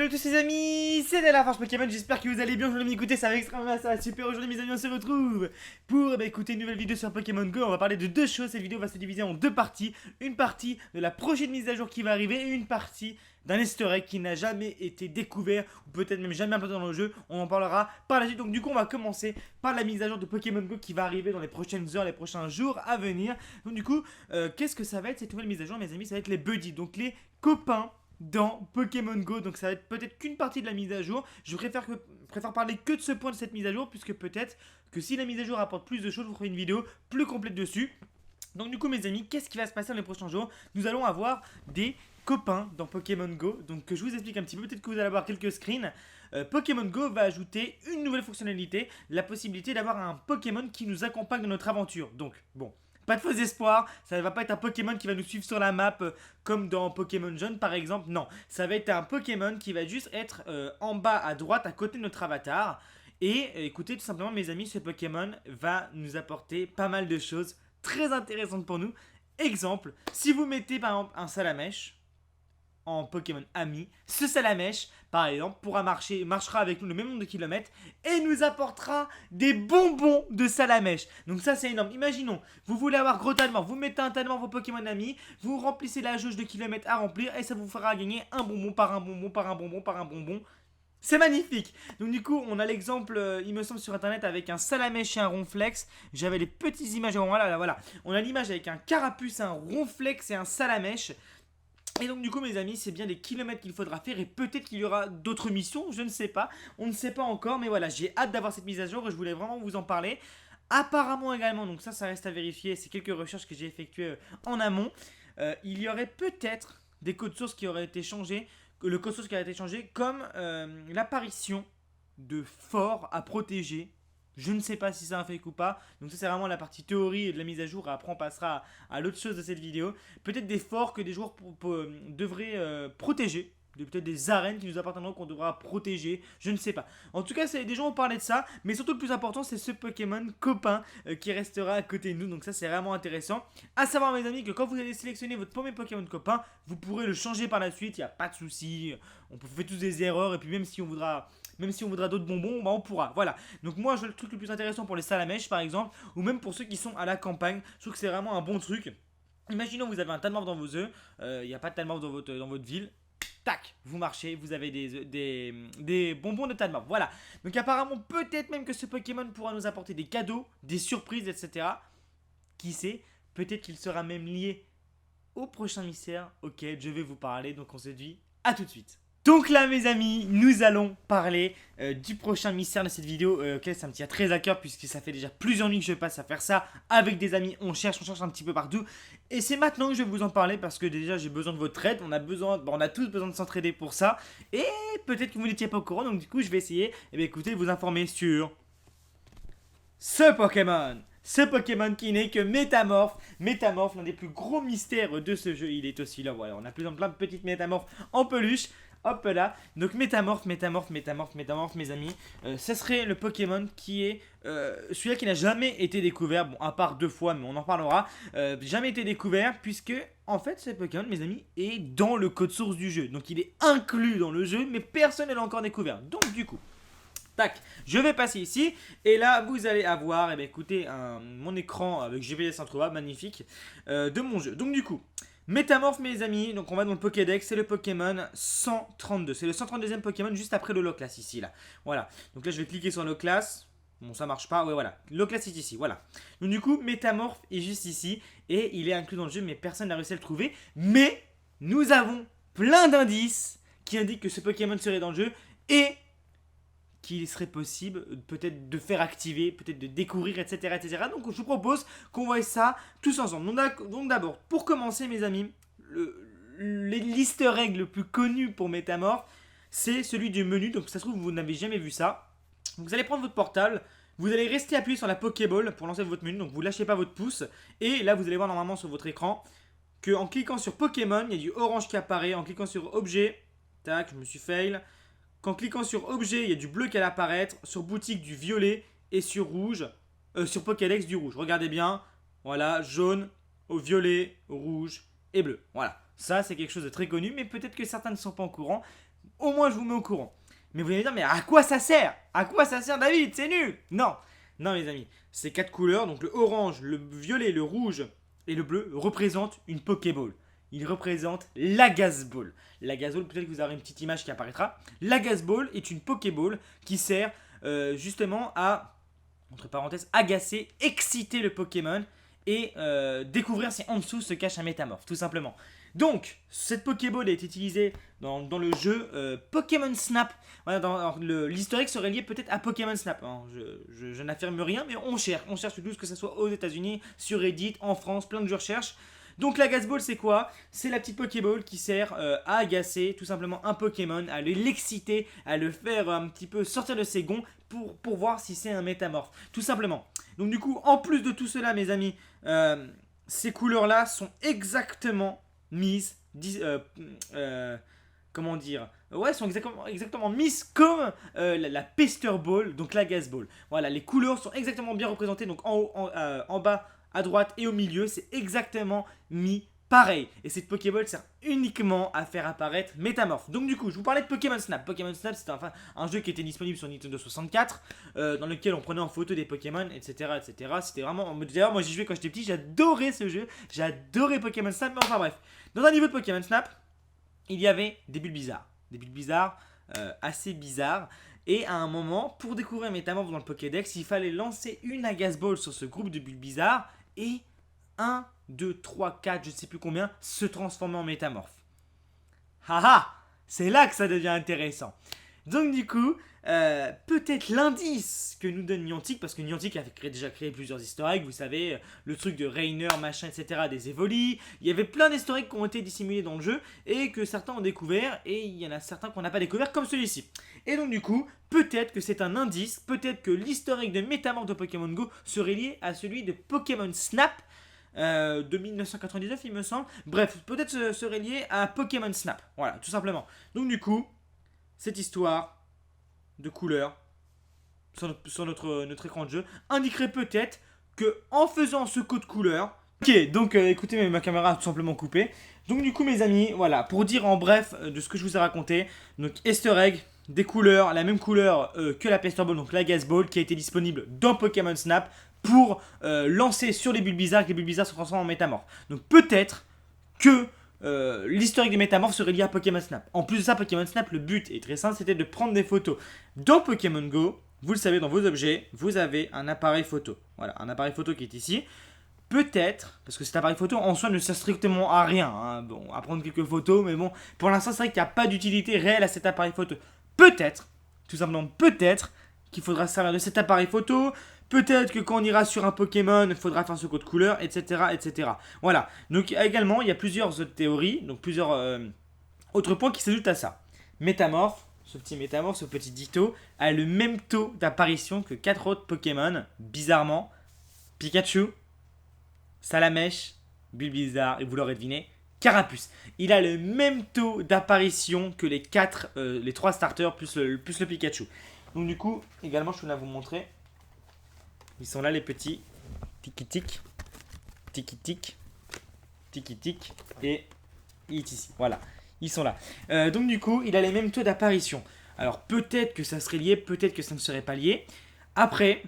Salut à tous les amis, c'est la Forge Pokémon, j'espère que vous allez bien, je voulais m'écouter, ça va extrêmement, ça va super. Aujourd'hui mes amis on se retrouve pour écouter une nouvelle vidéo sur Pokémon Go. On va parler de deux choses, cette vidéo va se diviser en deux parties. Une partie de la prochaine mise à jour qui va arriver et une partie d'un easter egg qui n'a jamais été découvert ou peut-être même jamais implanté dans le jeu. On en parlera par la suite, donc du coup on va commencer par la mise à jour de Pokémon Go qui va arriver dans les prochaines heures, les prochains jours à venir. Donc du coup, qu'est-ce que ça va être cette nouvelle mise à jour mes amis? Ça va être les buddies, donc les copains dans Pokémon Go, donc ça va être peut-être qu'une partie de la mise à jour. Je préfère parler que de ce point de cette mise à jour, puisque peut-être que si la mise à jour apporte plus de choses, je vous ferai une vidéo plus complète dessus. Donc du coup mes amis, qu'est-ce qui va se passer dans les prochains jours? Nous allons avoir des copains dans Pokémon Go, donc je vous explique un petit peu, peut-être que vous allez avoir quelques screens. Pokémon Go va ajouter une nouvelle fonctionnalité, la possibilité d'avoir un Pokémon qui nous accompagne dans notre aventure. Donc bon, pas de faux espoirs, ça ne va pas être un Pokémon qui va nous suivre sur la map comme dans Pokémon Jaune par exemple, non. Ça va être un Pokémon qui va juste être en bas à droite à côté de notre avatar. Et écoutez, tout simplement mes amis, ce Pokémon va nous apporter pas mal de choses très intéressantes pour nous. Exemple, si vous mettez par exemple un Salamèche en Pokémon ami, ce Salamèche par exemple marchera avec nous le même nombre de kilomètres et nous apportera des bonbons de Salamèche. Donc ça c'est énorme. Imaginons, vous voulez avoir gros talent, vous mettez un talent vos Pokémon amis, vous remplissez la jauge de kilomètres à remplir et ça vous fera gagner un bonbon par un bonbon par un bonbon par un bonbon. C'est magnifique. Donc du coup, on a l'exemple, il me semble, sur internet avec un Salamèche et un Ronflex. J'avais les petites images. Voilà. On a l'image avec un Carapuce, un Ronflex et un Salamèche. Et donc du coup mes amis, c'est bien des kilomètres qu'il faudra faire et peut-être qu'il y aura d'autres missions, je ne sais pas, on ne sait pas encore, mais voilà, j'ai hâte d'avoir cette mise à jour et je voulais vraiment vous en parler. Apparemment également, donc ça reste à vérifier, c'est quelques recherches que j'ai effectuées en amont, il y aurait peut-être des codes sources qui auraient été changés, le code source qui a été changé, comme l'apparition de forts à protéger. Je ne sais pas si c'est un fake ou pas. Donc ça c'est vraiment la partie théorie de la mise à jour. Après on passera à l'autre chose de cette vidéo. Peut-être des forts que des joueurs devraient protéger. Peut-être des arènes qui nous appartiendront qu'on devra protéger. Je ne sais pas. En tout cas, des gens ont parlé de ça. Mais surtout le plus important c'est ce Pokémon copain qui restera à côté de nous. Donc ça c'est vraiment intéressant. A savoir mes amis que quand vous allez sélectionner votre premier Pokémon copain, vous pourrez le changer par la suite. Il n'y a pas de souci. On fait tous des erreurs. Et puis même si on voudra d'autres bonbons, bah on pourra. Voilà. Donc moi, le truc le plus intéressant pour les Salamèches, par exemple, ou même pour ceux qui sont à la campagne, je trouve que c'est vraiment un bon truc. Imaginons vous avez un Talmorph dans vos œufs, il n'y a pas de Talmorph dans votre ville. Tac, vous marchez, vous avez des bonbons de Talmorph. Voilà. Donc apparemment, peut-être même que ce Pokémon pourra nous apporter des cadeaux, des surprises, etc. Qui sait? Peut-être qu'il sera même lié au prochain mystère auquel je vais vous parler. Donc on se dit à tout de suite. Donc là mes amis, nous allons parler du prochain mystère de cette vidéo auquel ça me tient très à cœur puisque ça fait déjà plusieurs nuits que je passe à faire ça avec des amis, on cherche un petit peu partout et c'est maintenant que je vais vous en parler parce que déjà j'ai besoin de votre aide, on a tous besoin de s'entraider pour ça et peut-être que vous n'étiez pas au courant donc du coup je vais essayer écoutez, de vous informer sur ce Pokémon. Ce Pokémon qui n'est que Métamorph. Métamorph, l'un des plus gros mystères de ce jeu. Il est aussi là, voilà. On a plein de petites métamorphes en peluche. Hop là. Donc Métamorph, mes amis. Ce serait le Pokémon qui est celui-là qui n'a jamais été découvert. Bon, à part 2 fois, mais on en parlera. Jamais été découvert, puisque en fait, ce Pokémon, mes amis, est dans le code source du jeu. Donc il est inclus dans le jeu, mais personne ne l'a encore découvert. Donc du coup. Tac, je vais passer ici et là vous allez avoir, écoutez, mon écran avec GPS introuvable, magnifique, de mon jeu. Donc du coup, Métamorph mes amis, donc on va dans le Pokédex, c'est le Pokémon 132. C'est le 132e Pokémon juste après le Loclass ici, là. Voilà, donc là je vais cliquer sur Loclass. Bon ça marche pas, ouais voilà, Loclass est ici, voilà. Donc du coup, Métamorph est juste ici et il est inclus dans le jeu mais personne n'a réussi à le trouver. Mais nous avons plein d'indices qui indiquent que ce Pokémon serait dans le jeu et qu'il serait possible peut-être de faire activer, peut-être de découvrir, etc. etc. Donc je vous propose qu'on voit ça tous ensemble. Donc d'abord, pour commencer mes amis, l'easter egg le plus connu pour Métamorph, c'est celui du menu. Donc ça se trouve vous n'avez jamais vu ça. Donc vous allez prendre votre portable, vous allez rester appuyé sur la Pokéball pour lancer votre menu. Donc vous lâchez pas votre pouce. Et là vous allez voir normalement sur votre écran qu'en cliquant sur Pokémon, il y a du orange qui apparaît. En cliquant sur objet, tac, je me suis fail. Qu'en cliquant sur objet, il y a du bleu qui va apparaître, sur boutique du violet et sur rouge, sur Pokédex du rouge. Regardez bien, voilà, jaune, au violet, rouge et bleu. Voilà, ça c'est quelque chose de très connu, mais peut-être que certains ne sont pas au courant. au moins je vous mets au courant. Mais vous allez me dire, mais à quoi ça sert? À quoi ça sert, David? C'est nul! Non, non mes amis, ces 4 couleurs, donc le orange, le violet, le rouge et le bleu, représentent une Pokéball. Ils représentent la Gazball. La Gazball, peut-être que vous aurez une petite image qui apparaîtra. La Gazball est une Pokéball qui sert justement à, entre parenthèses, agacer, exciter le Pokémon et découvrir si en dessous se cache un métamorphe, tout simplement. Donc, cette Pokéball est utilisée dans le jeu Pokémon Snap. Voilà, l'historique serait lié peut-être à Pokémon Snap. Hein. Je n'affirme rien, mais on cherche tout, que ce soit aux États-Unis, sur Reddit, en France, plein de jeux recherches. Donc la Gazball, c'est quoi? C'est la petite Pokéball qui sert à agacer tout simplement un Pokémon, à l'exciter, à le faire un petit peu sortir de ses gonds pour voir si c'est un métamorphe. Tout simplement. Donc du coup, en plus de tout cela, mes amis, ces couleurs-là sont exactement mises, comment dire, ouais, sont exactement mises comme la Pester Ball, donc la Gazball. Voilà, les couleurs sont exactement bien représentées, donc en haut, en bas, à droite et au milieu, c'est exactement mis pareil. Et cette Pokéball sert uniquement à faire apparaître Métamorphe. Donc du coup, je vous parlais de Pokémon Snap. Pokémon Snap, c'était enfin un jeu qui était disponible sur Nintendo 64, dans lequel on prenait en photo des Pokémon, etc. etc. C'était vraiment... D'ailleurs, moi j'y jouais quand j'étais petit, j'adorais ce jeu, j'adorais Pokémon Snap, mais enfin bref. Dans un niveau de Pokémon Snap, il y avait des bulles bizarres. Des bulles bizarres, assez bizarres. Et à un moment, pour découvrir un métamorphe dans le Pokédex, il fallait lancer une Gazball sur ce groupe de bulles bizarres et 1, 2, 3, 4, je ne sais plus combien, se transformer en métamorphe. Haha, c'est là que ça devient intéressant. Donc du coup, peut-être l'indice que nous donne Niantic, parce que Niantic a déjà créé plusieurs historiques, vous savez, le truc de Rainer, machin, etc., des Evoli, il y avait plein d'historiques qui ont été dissimulés dans le jeu, et que certains ont découvert, et il y en a certains qu'on n'a pas découvert, comme celui-ci. Et donc du coup, peut-être que c'est un indice, peut-être que l'historique de métamorphe de Pokémon Go serait lié à celui de Pokémon Snap, de 1999 il me semble. Bref, peut-être serait lié à Pokémon Snap. Voilà, tout simplement. Donc du coup, cette histoire de couleurs sur notre écran de jeu indiquerait peut-être que en faisant ce code couleur... Ok, donc écoutez, ma caméra a tout simplement coupé. Donc du coup mes amis, voilà, pour dire en bref de ce que je vous ai raconté, donc Easter egg, des couleurs, la même couleur que la Pester Ball, donc la Gazball, qui a été disponible dans Pokémon Snap pour lancer sur les bulles bizarres, que les bulles bizarres se transforment en métamorphes. Donc peut-être que l'historique des métamorphes serait lié à Pokémon Snap. En plus de ça, Pokémon Snap, le but est très simple, c'était de prendre des photos. Dans Pokémon Go, vous le savez, dans vos objets, vous avez un appareil photo. Voilà, un appareil photo qui est ici. Peut-être, parce que cet appareil photo en soi ne sert strictement à rien. Hein. Bon, à prendre quelques photos, mais bon, pour l'instant, c'est vrai qu'il n'y a pas d'utilité réelle à cet appareil photo. Peut-être, tout simplement peut-être, qu'il faudra se servir de cet appareil photo. Peut-être que quand on ira sur un Pokémon, il faudra faire ce code couleur, etc., etc. Voilà. Donc également, il y a plusieurs autres théories, donc plusieurs autres points qui s'ajoutent à ça. Métamorphe, ce petit Ditto, a le même taux d'apparition que 4 autres Pokémon, bizarrement. Pikachu, Salamèche, Bulbizarre, et vous l'aurez deviné, Carapuce. Il a le même taux d'apparition que les 3 starters plus le Pikachu. Donc du coup, également, je voulais vous montrer. Ils sont là les petits. Tiki-tic, tiki-tic, tiki-tic, et il est ici. Voilà, ils sont là. Donc du coup, il a les mêmes taux d'apparition. Alors peut-être que ça serait lié, peut-être que ça ne serait pas lié. Après...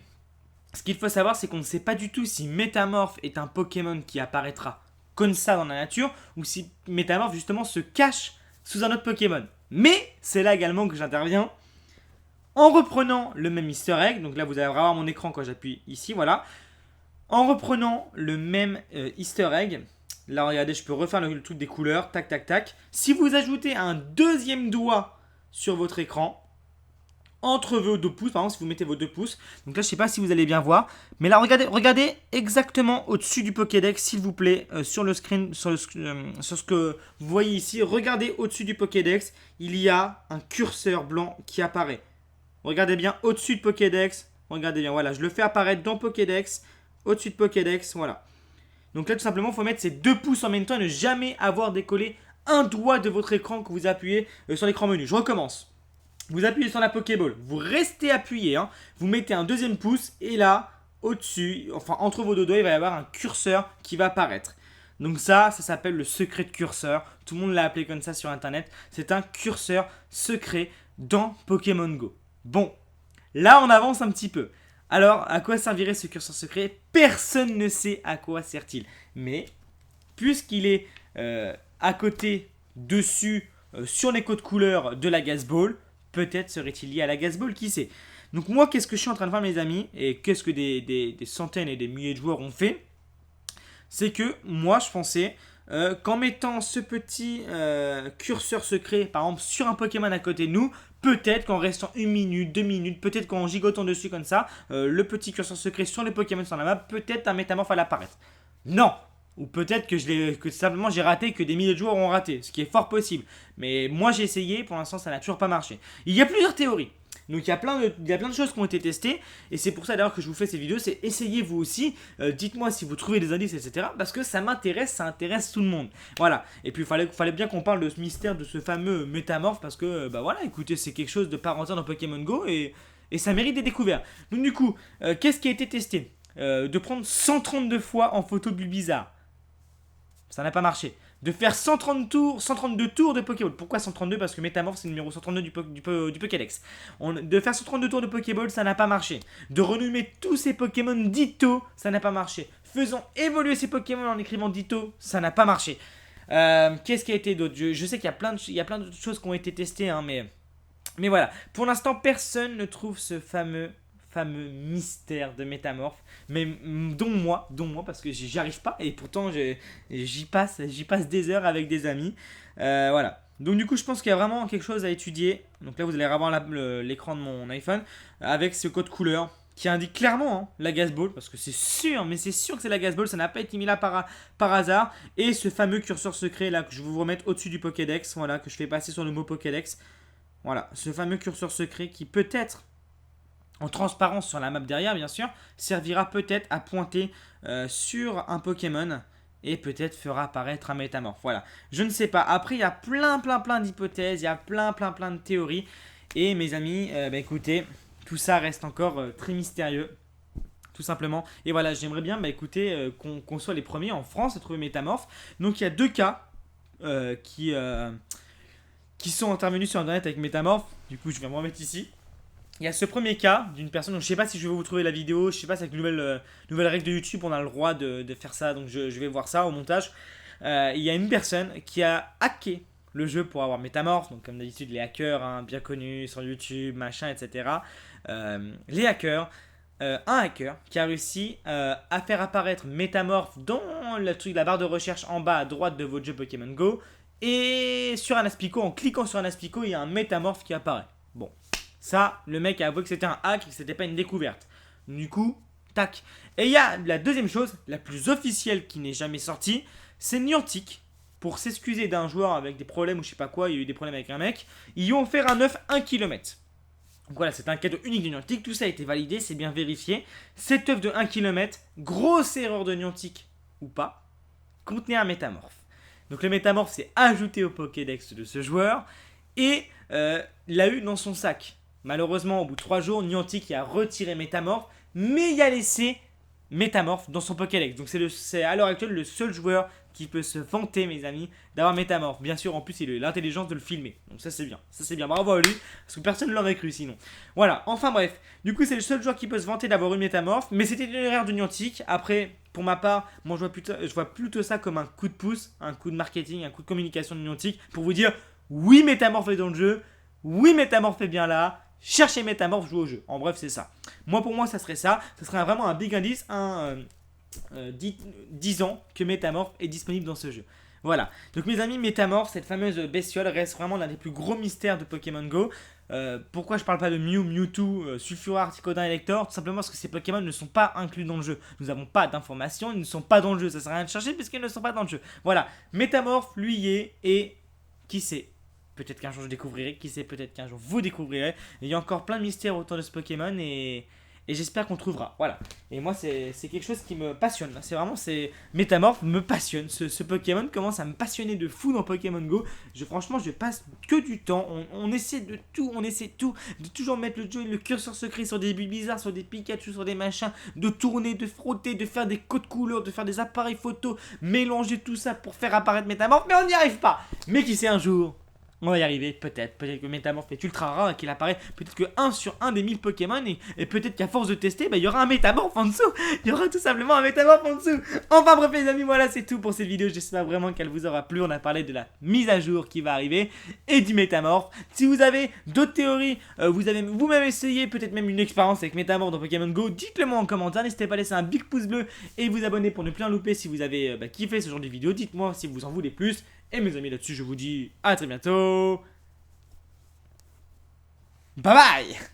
Ce qu'il faut savoir, c'est qu'on ne sait pas du tout si Métamorphe est un Pokémon qui apparaîtra comme ça dans la nature, ou si Métamorphe justement se cache sous un autre Pokémon. Mais c'est là également que j'interviens en reprenant le même Easter egg. Donc là, vous allez avoir mon écran quand j'appuie ici, voilà. En reprenant le même Easter egg, là regardez, je peux refaire le truc des couleurs, tac tac tac. Si vous ajoutez un deuxième doigt sur votre écran, entre vos 2 pouces, par exemple, si vous mettez vos 2 pouces. Donc là, je ne sais pas si vous allez bien voir. Mais là, regardez exactement au-dessus du Pokédex, s'il vous plaît, sur le screen, sur ce que vous voyez ici. Regardez au-dessus du Pokédex, il y a un curseur blanc qui apparaît. Regardez bien au-dessus de Pokédex. Regardez bien, voilà, je le fais apparaître dans Pokédex, au-dessus de Pokédex, voilà. Donc là, tout simplement, il faut mettre ces 2 pouces en même temps et ne jamais avoir décollé un doigt de votre écran que vous appuyez sur l'écran menu. Je recommence. Vous appuyez sur la Pokéball, vous restez appuyé, hein, vous mettez un deuxième pouce et là, au-dessus, enfin entre vos deux doigts, il va y avoir un curseur qui va apparaître. Donc ça s'appelle le secret de curseur. Tout le monde l'a appelé comme ça sur internet. C'est un curseur secret dans Pokémon Go. Bon, là on avance un petit peu. Alors, à quoi servirait ce curseur secret? Personne ne sait à quoi sert-il. Mais, puisqu'il est à côté, dessus, sur les codes couleurs de la Gazball, peut-être serait-il lié à la Gazball, qui sait. Donc moi, qu'est-ce que je suis en train de faire, mes amis, et qu'est-ce que des centaines et des milliers de joueurs ont fait? C'est que moi, je pensais qu'en mettant ce petit curseur secret, par exemple, sur un Pokémon à côté de nous, peut-être qu'en restant 1 minute, 2 minutes, peut-être qu'en gigotant dessus comme ça, le petit curseur secret sur les Pokémon sur la map, peut-être un métamorphe allait apparaître. Non! Ou peut-être que simplement j'ai raté, que des milliers de joueurs ont raté, ce qui est fort possible. Mais moi j'ai essayé, pour l'instant ça n'a toujours pas marché. Il y a plusieurs théories. Donc il y a plein de choses qui ont été testées. Et c'est pour ça d'ailleurs que je vous fais ces vidéos. C'est essayez vous aussi. Dites-moi si vous trouvez des indices, etc. Parce que ça m'intéresse, ça intéresse tout le monde. Voilà. Et puis il fallait bien qu'on parle de ce mystère, de ce fameux métamorphe. Parce que bah voilà, écoutez, c'est quelque chose de part entière dans Pokémon Go. Et ça mérite des découvertes. Donc du coup, qu'est-ce qui a été testé? De prendre 132 fois en photo Bulbizarre. Ça n'a pas marché. De faire 132 tours de Pokéball. Pourquoi 132? Parce que Métamorph c'est le numéro 132 du Pokédex. De faire 132 tours de Pokéball, ça n'a pas marché. De renommer tous ces Pokémon Ditto, ça n'a pas marché. Faisons évoluer ces Pokémon en écrivant Ditto, ça n'a pas marché. Qu'est-ce qui a été d'autre? Je sais qu'il y a plein d'autres choses qui ont été testées, hein, mais voilà. Pour l'instant, personne ne trouve ce fameux mystère de Métamorphe, mais dont moi, parce que j'y arrive pas, et pourtant j'y passe des heures avec des amis. Voilà. Donc du coup, je pense qu'il y a vraiment quelque chose à étudier. Donc là, vous allez avoir l'écran de mon iPhone avec ce code couleur qui indique clairement la Gazball, parce que c'est sûr, mais c'est sûr que c'est la Gazball, ça n'a pas été mis là par hasard. Et ce fameux curseur secret là que je vais vous remettre au-dessus du Pokédex, voilà, que je fais passer sur le mot Pokédex. Voilà, ce fameux curseur secret qui peut-être, en transparence sur la map derrière, bien sûr, servira peut-être à pointer sur un Pokémon et peut-être fera apparaître un métamorphe. Voilà, je ne sais pas. Après, il y a plein d'hypothèses, il y a plein de théories. Et mes amis, écoutez, tout ça reste encore très mystérieux, tout simplement. Et voilà, j'aimerais bien qu'on soit les premiers en France à trouver métamorphe. Donc il y a 2 cas qui sont intervenus sur internet avec métamorphe. Du coup, je vais me remettre ici. Il y a ce premier cas d'une personne, donc je sais pas si je vais vous trouver la vidéo, je sais pas si avec une nouvelle règle de YouTube on a le droit de faire ça, donc je vais voir ça au montage. Il y a une personne qui a hacké le jeu pour avoir Métamorphe, donc comme d'habitude les hackers bien connus sur YouTube, machin, etc. Les hackers, un hacker qui a réussi à faire apparaître Métamorphe dans la barre de recherche en bas à droite de votre jeu Pokémon Go, et sur un Aspico, en cliquant sur un Aspico, il y a un Métamorphe qui apparaît. Bon. Ça, le mec a avoué que c'était un hack et que c'était pas une découverte. Du coup, tac. Et il y a la deuxième chose, la plus officielle qui n'est jamais sortie, c'est Niantic. Pour s'excuser d'un joueur avec des problèmes ou je sais pas quoi, il y a eu des problèmes avec un mec, ils lui ont offert un œuf 1 km. Donc voilà, c'est un cadeau unique de Niantic, tout ça a été validé, c'est bien vérifié. Cet œuf de 1 km, grosse erreur de Niantic ou pas, contenait un métamorphe. Donc le métamorphe s'est ajouté au Pokédex de ce joueur et l'a eu dans son sac. Malheureusement, au bout de 3 jours, Niantic a retiré Métamorphe, mais il a laissé Métamorphe dans son Pokédex. Donc c'est à l'heure actuelle le seul joueur qui peut se vanter, mes amis, d'avoir Métamorphe. Bien sûr, en plus, il a eu l'intelligence de le filmer. Donc ça, c'est bien. Ça, c'est bien. Bravo à lui, parce que personne ne l'aurait cru sinon. Voilà, enfin bref. Du coup, c'est le seul joueur qui peut se vanter d'avoir eu Métamorphe, mais c'était une erreur de Niantic. Après, pour ma part, moi, je vois plutôt ça comme un coup de pouce, un coup de marketing, un coup de communication de Niantic, pour vous dire, oui, Métamorphe est dans le jeu, oui, Métamorphe est bien là, cherchez Métamorphe, jouez au jeu. En bref, c'est ça. Pour moi, ça serait ça. Ça serait vraiment un big indice, 10 ans que Métamorphe est disponible dans ce jeu. Voilà. Donc, mes amis, Métamorphe, cette fameuse bestiole, reste vraiment l'un des plus gros mystères de Pokémon Go. Pourquoi je parle pas de Mew, Mewtwo, Sulfura, Articodin, Elector? Tout simplement parce que ces Pokémon ne sont pas inclus dans le jeu. Nous n'avons pas d'informations, ils ne sont pas dans le jeu. Ça sert à rien de chercher puisqu'ils ne sont pas dans le jeu. Voilà. Métamorphe, lui, y est, et qui sait? Peut-être qu'un jour je découvrirai, qui sait, peut-être qu'un jour vous découvrirez. Il y a encore plein de mystères autour de ce Pokémon et et j'espère qu'on trouvera. Voilà. Et moi, c'est quelque chose qui me passionne. C'est vraiment, Métamorph me passionne. Ce Pokémon commence à me passionner de fou dans Pokémon Go. Franchement, je passe que du temps. On essaie de tout, de toujours mettre le curseur secret sur des bulles bizarres, sur des Pikachu, sur des machins, de tourner, de frotter, de faire des codes couleurs, de faire des appareils photo, mélanger tout ça pour faire apparaître Métamorph, mais on n'y arrive pas. Mais qui sait, un jour on va y arriver, peut-être que Métamorph est ultra rare et qu'il apparaît peut-être que 1 sur 1 des 1000 Pokémon et peut-être qu'à force de tester, il y aura un Métamorph en dessous. Il y aura tout simplement un Métamorph en dessous. Enfin bref les amis, voilà c'est tout pour cette vidéo. J'espère vraiment qu'elle vous aura plu. On a parlé de la mise à jour qui va arriver et du Métamorph. Si vous avez d'autres théories, vous avez vous-même essayé peut-être même une expérience avec Métamorph dans Pokémon Go, dites-le moi en commentaire. N'hésitez pas à laisser un big pouce bleu et vous abonner pour ne plus en louper si vous avez kiffé ce genre de vidéo. Dites-moi si vous en voulez plus. Et mes amis là-dessus je vous dis à très bientôt. Bye bye.